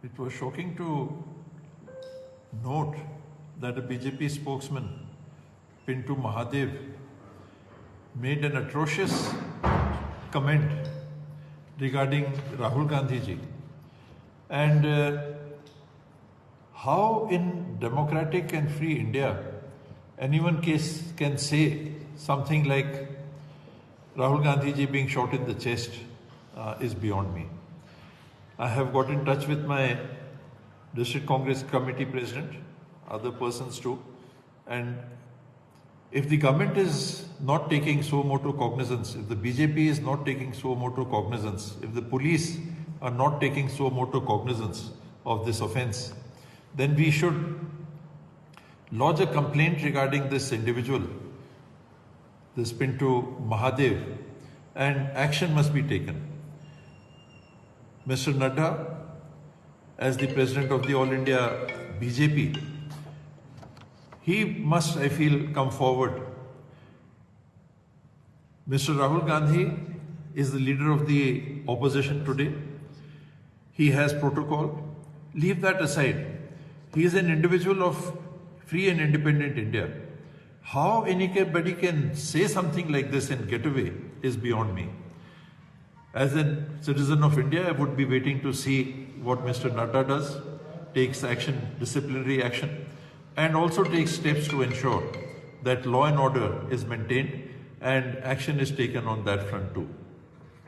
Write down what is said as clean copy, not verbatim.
It was shocking to note that a BJP spokesman, Pintu Mahadev, made an atrocious comment regarding Rahul Gandhi ji. And how in democratic and free India anyone can say something like Rahul Gandhi ji being shot in the chest is beyond me. I have got in touch with my District Congress Committee President, other persons too, and if the government is not taking suo motu cognizance, if the BJP is not taking suo motu cognizance, if the police are not taking suo motu cognizance of this offence, then we should lodge a complaint regarding this individual, this Pintu Mahadev, and action must be taken. Mr. Nadda, as the President of the All India BJP, he must, I feel, come forward. Mr. Rahul Gandhi is the leader of the opposition today. He has protocol. Leave that aside. He is an individual of free and independent India. How anybody can say something like this and get away is beyond me. As a citizen of India, I would be waiting to see what Mr. Nadda does, takes action, disciplinary action, and also takes steps to ensure that law and order is maintained and action is taken on that front too.